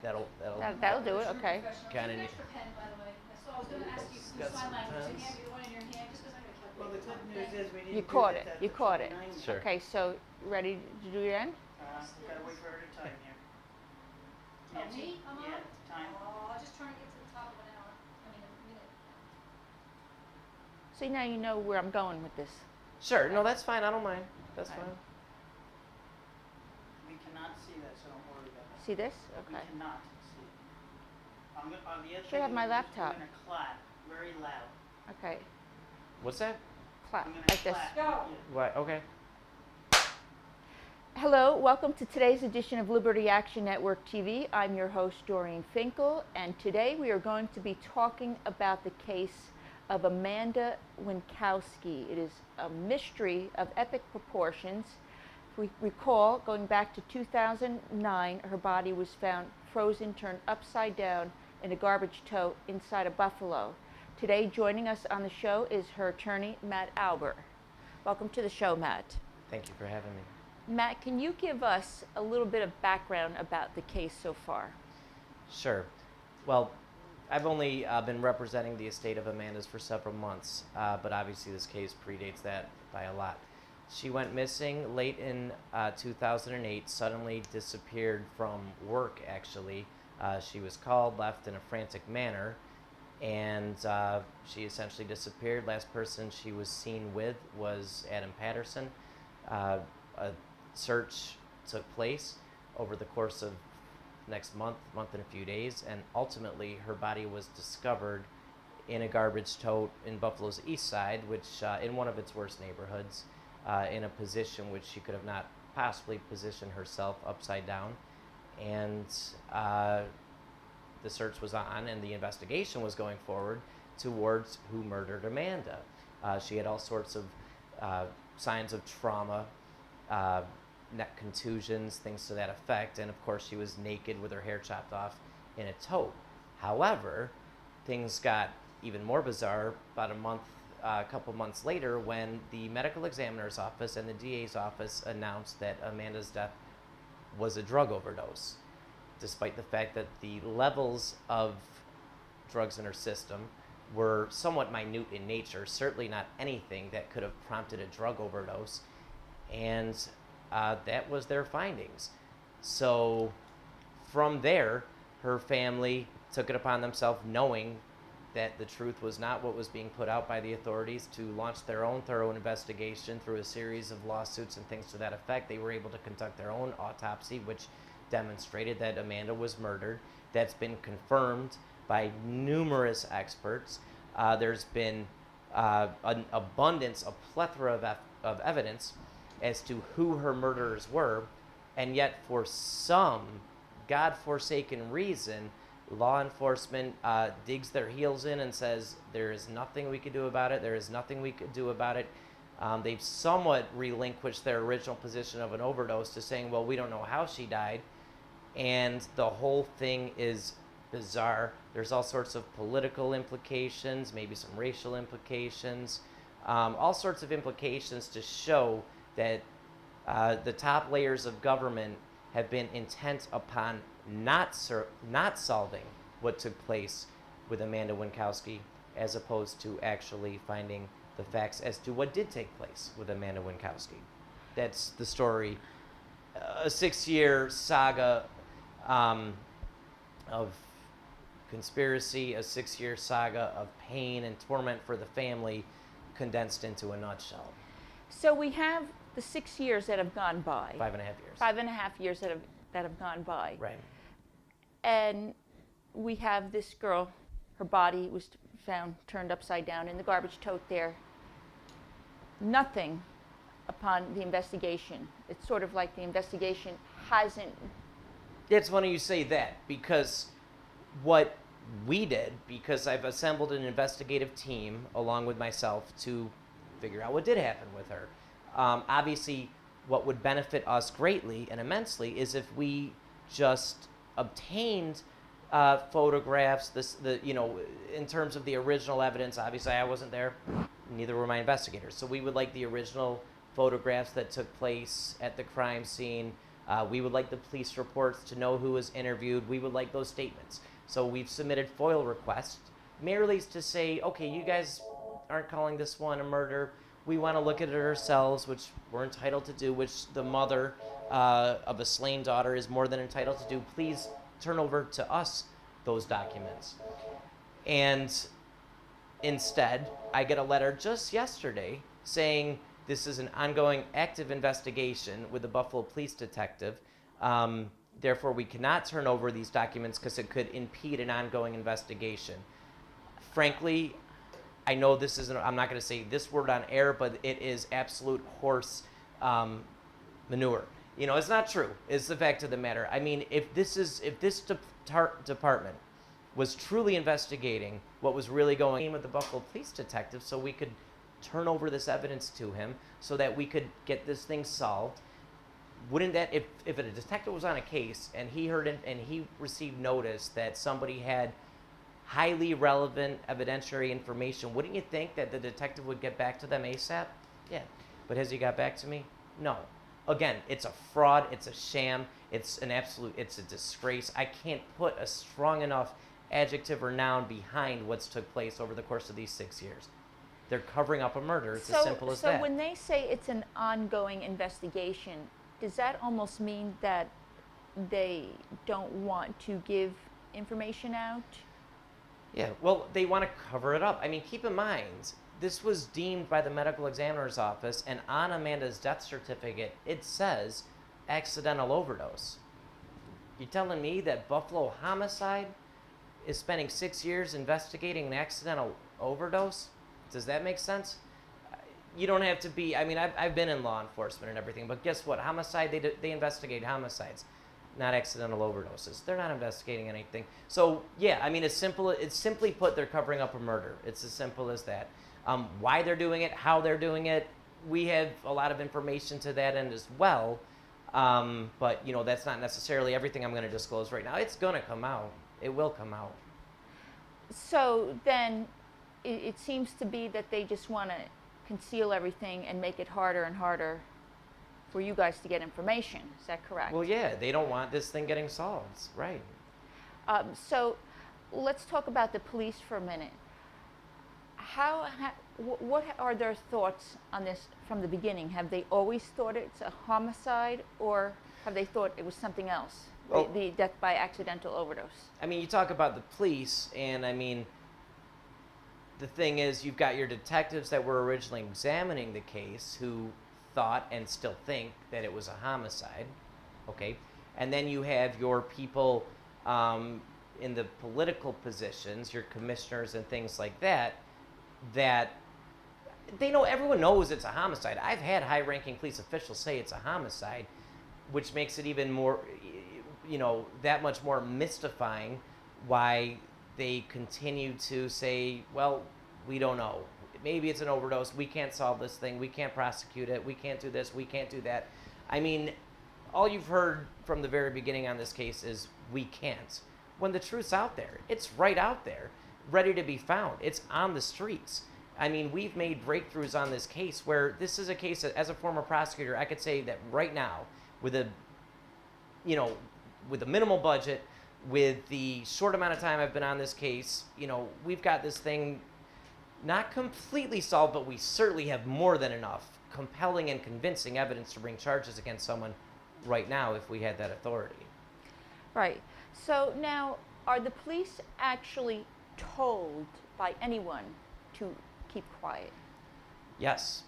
That'll do it. Okay. Kinda An neat. extra pen, by the way. So I was going to ask you Got sign some language to pens. hand you the one in your hand, just because I'm going to Well, the good news is we didn't You do caught this it. at You the caught it. 29. Sure. Okay. So ready to do your end? We gotta wait for her to time here. Oh, me? I'm on? Yeah, time. Oh, I'll just trying to get to the top of an hour. I mean, a minute. See, now you know where I'm going with this. Sure. No, that's fine. I don't mind. That's Okay. fine. We cannot see that, so don't worry about it. See this? We Okay. cannot see. On the other Should have thing, my we're just laptop. doing a clap, very loud. Okay. What's that? Clap I'm gonna like this. clap. Go. Yeah. What? Okay. Hello, welcome to today's edition of Liberty Action Network TV. I'm your host, Doreen Finkel, and today we are going to be talking about the case of Amanda Winkowski. It is a mystery of epic proportions. If we recall, going back to 2009, her body was found frozen, turned upside down in a garbage tote inside a Buffalo. Today, joining us on the show is her attorney, Matt Albert. Welcome to the show, Matt. Thank you for having me. Matt, can you give us a little bit of background about the case so far? Sure. Well, I've only been representing the estate of Amanda's for several months, but obviously this case predates that by a lot. She went missing late in 2008, suddenly disappeared from work, actually. She was called, left in a frantic manner, and she essentially disappeared. Last person she was seen with was Adam Patterson. A search took place over the course of next month and a few days, and ultimately her body was discovered in a garbage tote in Buffalo's east side, which in one of its worst neighborhoods, in a position which she could have not possibly positioned herself, upside down. And the search was on and the investigation was going forward towards who murdered Amanda. She had all sorts of signs of trauma, neck contusions, things to that effect, and of course she was naked with her hair chopped off in a tote. However, things got even more bizarre about a couple months later, when the medical examiner's office and the DA's office announced that Amanda's death was a drug overdose, despite the fact that the levels of drugs in her system were somewhat minute in nature, certainly not anything that could have prompted a drug overdose, and that was their findings. So from there, her family took it upon themselves, knowing that the truth was not what was being put out by the authorities, to launch their own thorough investigation through a series of lawsuits and things to that effect. They were able to conduct their own autopsy, which demonstrated that Amanda was murdered. That's been confirmed by numerous experts. There's been an abundance, a plethora of evidence as to who her murderers were, and yet for some godforsaken reason, law enforcement digs their heels in and says, there is nothing we could do about it, there is nothing we could do about it. They've somewhat relinquished their original position of an overdose to saying, well, we don't know how she died, and the whole thing is bizarre. There's all sorts of political implications, maybe some racial implications, all sorts of implications to show that the top layers of government have been intent upon not solving what took place with Amanda Winkowski, as opposed to actually finding the facts as to what did take place with Amanda Winkowski. That's the story. A 6-year saga of conspiracy, a 6-year saga of pain and torment for the family, condensed into a nutshell. So we have the 6 years that have gone by. 5.5 years. 5.5 years that have gone by. Right. And we have this girl, her body was found turned upside down in the garbage tote there. Nothing upon the investigation. It's sort of like the investigation hasn't. It's funny you say that, because what we did, because I've assembled an investigative team along with myself to figure out what did happen with her. Obviously, what would benefit us greatly and immensely is if we just obtained photographs, in terms of the original evidence. Obviously, I wasn't there, neither were my investigators. So we would like the original photographs that took place at the crime scene, We would like the police reports to know who was interviewed. We would like those statements. So we've submitted FOIL requests merely to say, okay, you guys aren't calling this one a murder. We want to look at it ourselves, which we're entitled to do, which the mother of a slain daughter is more than entitled to do. Please turn over to us those documents. And instead, I get a letter just yesterday saying this is an ongoing active investigation with the Buffalo police detective. Therefore, we cannot turn over these documents because it could impede an ongoing investigation. Frankly, I know this isn't, I'm not going to say this word on air, but it is absolute horse manure. You know, it's not true. It's the fact of the matter. I mean, if this department was truly investigating what was really going on with the Buffalo police detective, so we could turn over this evidence to him so that we could get this thing solved, wouldn't that, if a detective was on a case and he heard it and he received notice that somebody had highly relevant evidentiary information, wouldn't you think that the detective would get back to them ASAP? Yeah. But has he got back to me? No. Again, it's a fraud, it's a sham, it's a disgrace. I can't put a strong enough adjective or noun behind what's took place over the course of these 6 years. They're covering up a murder. It's as simple as that. So when they say it's an ongoing investigation, does that almost mean that they don't want to give information out? Yeah, well, they want to cover it up. I mean, keep in mind, this was deemed by the medical examiner's office, and on Amanda's death certificate, it says accidental overdose. You're telling me that Buffalo Homicide is spending 6 years investigating an accidental overdose? Does that make sense? You don't have to be, I mean, I've been in law enforcement and everything, but guess what? Homicide, they investigate homicides, not accidental overdoses. They're not investigating anything. So, yeah, I mean, it's simply put, they're covering up a murder. It's as simple as that. Why they're doing it, how they're doing it, we have a lot of information to that end as well. But, you know, that's not necessarily everything I'm going to disclose right now. It's going to come out. It will come out. So then it seems to be that they just want to conceal everything and make it harder and harder for you guys to get information. Is that correct? Well, yeah, they don't want this thing getting solved, right? So let's talk about the police for a minute. What are their thoughts on this from the beginning? Have they always thought it's a homicide, or have they thought it was something else? Well, the death by accidental overdose. I mean, you talk about the police, and I mean, the thing is, you've got your detectives that were originally examining the case who thought and still think that it was a homicide, okay? And then you have your people in the political positions, your commissioners and things like that, that they know, everyone knows it's a homicide. I've had high-ranking police officials say it's a homicide, which makes it even more, you know, that much more mystifying why they continue to say, well, we don't know. Maybe it's an overdose. We can't solve this thing. We can't prosecute it. We can't do this. We can't do that. I mean, all you've heard from the very beginning on this case is we can't. When the truth's out there, it's right out there, ready to be found. It's on the streets. I mean, we've made breakthroughs on this case where this is a case that, as a former prosecutor, I could say that right now, with a minimal budget, with the short amount of time I've been on this case, you know, we've got this thing not completely solved, but we certainly have more than enough compelling and convincing evidence to bring charges against someone right now if we had that authority. Right. So now, are the police actually told by anyone to keep quiet? Yes.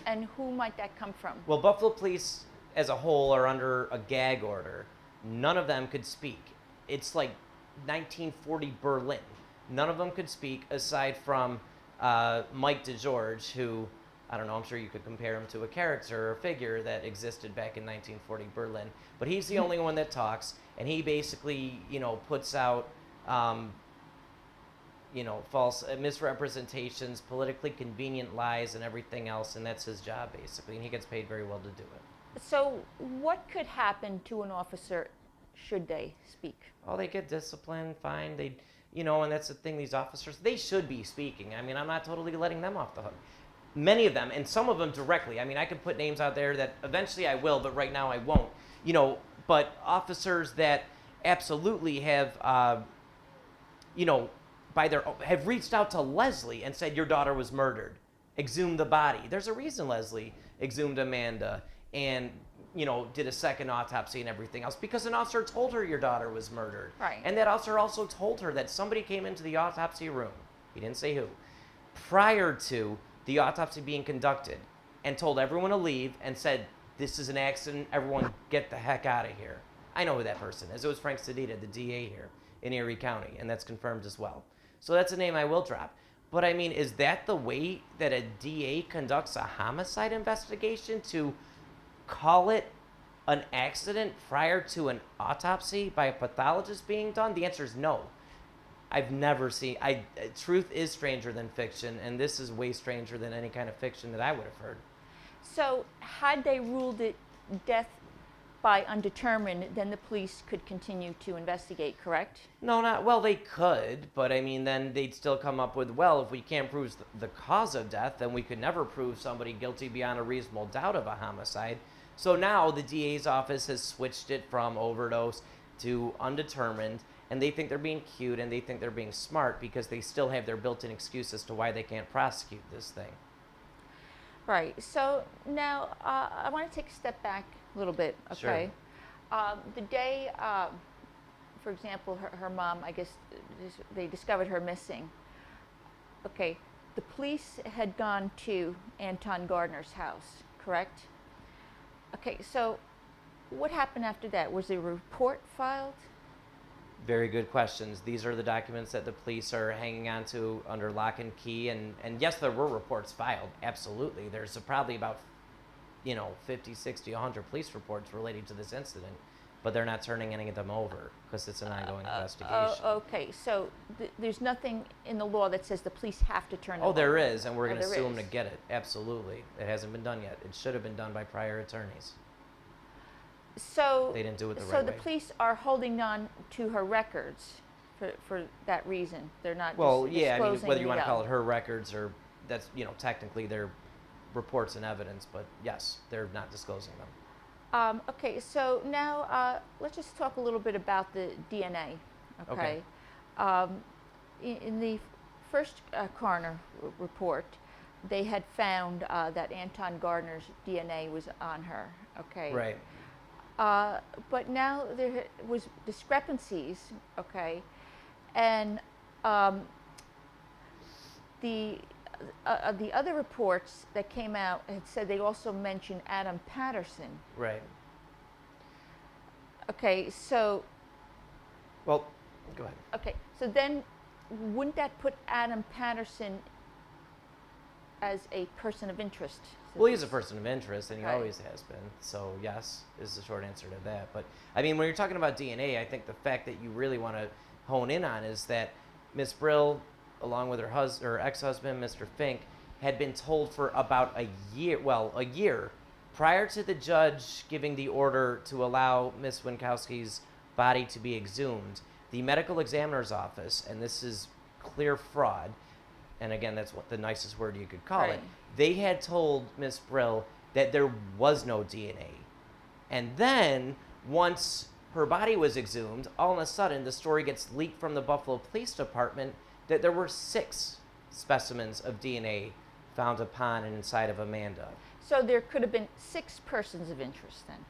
And who might that come from? Well, Buffalo police as a whole are under a gag order. None of them could speak. It's like 1940 Berlin. None of them could speak aside from Mike DeGeorge, who, I don't know, I'm sure you could compare him to a character or figure that existed back in 1940 Berlin. But he's the only one that talks, and he basically, you know, puts out, you know, false misrepresentations, politically convenient lies, and everything else, and that's his job, basically, and he gets paid very well to do it. So what could happen to an officer should they speak? Oh, they get disciplined, fine. They, you know, and that's the thing, these officers, they should be speaking. I mean, I'm not totally letting them off the hook. Many of them, and some of them directly. I mean, I could put names out there that eventually I will, but right now I won't. you know, but officers that absolutely have, you know, have reached out to Leslie and said your daughter was murdered, exhumed the body. There's a reason Leslie exhumed Amanda and, you know, did a second autopsy and everything else, because an officer told her your daughter was murdered. Right. And that officer also told her that somebody came into the autopsy room, he didn't say who, prior to the autopsy being conducted, and told everyone to leave and said, this is an accident, everyone get the heck out of here. I know who that person is. It was Frank Sedita, the DA here in Erie County, and that's confirmed as well. So that's a name I will drop. But I mean, is that the way that a DA conducts a homicide investigation, to call it an accident prior to an autopsy by a pathologist being done? The answer is no. I've never seen. Truth is stranger than fiction, and this is way stranger than any kind of fiction that I would have heard. So had they ruled it death by undetermined, then the police could continue to investigate, correct? No, not well. They could, but I mean, then they'd still come up with, well, if we can't prove the cause of death, then we could never prove somebody guilty beyond a reasonable doubt of a homicide. So now the DA's office has switched it from overdose to undetermined, and they think they're being cute and they think they're being smart because they still have their built-in excuse as to why they can't prosecute this thing. Right. So now I want to take a step back a little bit, okay? Sure. The day, for example, her mom, I guess they discovered her missing. Okay, the police had gone to Anton Gardner's house, correct? Okay, so what happened after that? Was a report filed? Very good questions. These are the documents that the police are hanging on to under lock and key. And yes, there were reports filed. Absolutely. There's probably about, 50, 60, 100 police reports relating to this incident. But they're not turning any of them over because it's an ongoing investigation. Okay, so there's nothing in the law that says the police have to turn them over. Oh, there is, and we're going to there sue them is. to get it. Absolutely. It hasn't been done yet. It should have been done by prior attorneys. So They didn't do it the so right the way. police are holding on to her records for that reason. They're not Well, dis- yeah, I mean, disclosing whether you want to the, call it her records or that's, technically they're reports and evidence, but yes, they're not disclosing them. Okay, so now let's just talk a little bit about the DNA. Okay. In the first coroner report, they had found that Anton Gardner's DNA was on her. Okay. Right. But now there was discrepancies. Okay, and the other reports that came out had said they also mentioned Adam Patterson. Right. Okay, so Well, go ahead. okay, so then wouldn't that put Adam Patterson as a person of interest? Well, he's a person of interest, and he Right. always has been. So, yes, is the short answer to that. But, I mean, when you're talking about DNA, I think the fact that you really want to hone in on is that Miss Brill, along with her ex-husband, Mr. Fink, had been told for about a year, prior to the judge giving the order to allow Miss Winkowski's body to be exhumed. The medical examiner's office, and this is clear fraud, and again, that's what the nicest word you could call it. Right. They had told Miss Brill that there was no DNA. And then, once her body was exhumed, all of a sudden the story gets leaked from the Buffalo Police Department that there were 6 specimens of DNA found upon and inside of Amanda. So there could have been 6 persons of interest then.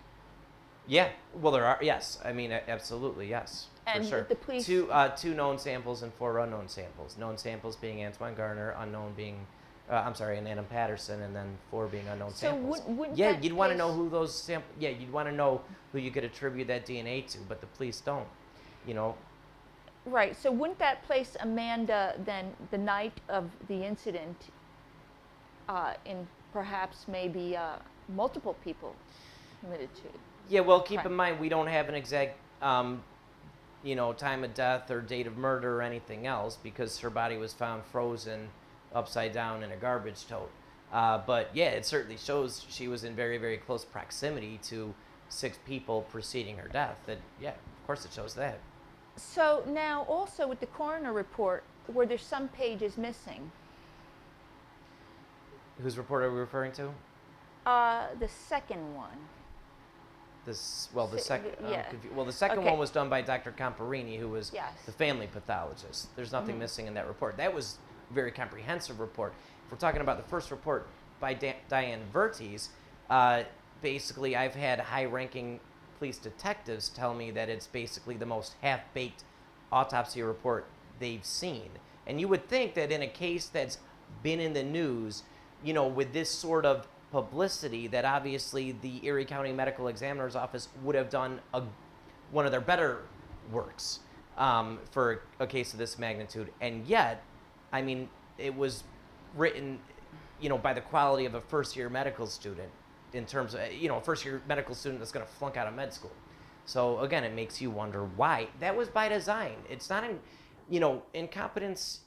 Yeah, well, there are, yes. I mean, absolutely, yes. And for sure. the police- Two known samples and 4 unknown samples. Known samples being Antoine Garner, unknown being, and Adam Patterson, and then 4 being unknown So samples. wouldn't Yeah, that you'd want to place- know who those samples. Yeah, you'd want to know who you could attribute that DNA to, but the police don't. Right, so wouldn't that place Amanda then the night of the incident in perhaps maybe multiple people committed to it? Yeah, well, keep Right. in mind we don't have an exact, time of death or date of murder or anything else because her body was found frozen upside down in a garbage tote. But yeah, it certainly shows she was in very, very close proximity to 6 people preceding her death. That, yeah, of course it shows that. So now also with the coroner report, were there some pages missing? Whose report are we referring to? The second one. The Si- second, yeah. the second Okay. one was done by Dr. Comparini, who was Yes. the family pathologist. There's nothing missing in that report. That was a very comprehensive report. If we're talking about the first report by Diane Vertes, basically I've had high-ranking police detectives tell me that it's basically the most half-baked autopsy report they've seen. And you would think that in a case that's been in the news, you know, with this sort of publicity, that obviously the Erie County Medical Examiner's Office would have done one of their better works for a case of this magnitude. And yet, I mean, it was written, you know, by the quality of a first-year medical student, in terms of, you know, a first-year medical student that's going to flunk out of med school. So again, it makes you wonder why. That was by design. It's not, you know, incompetence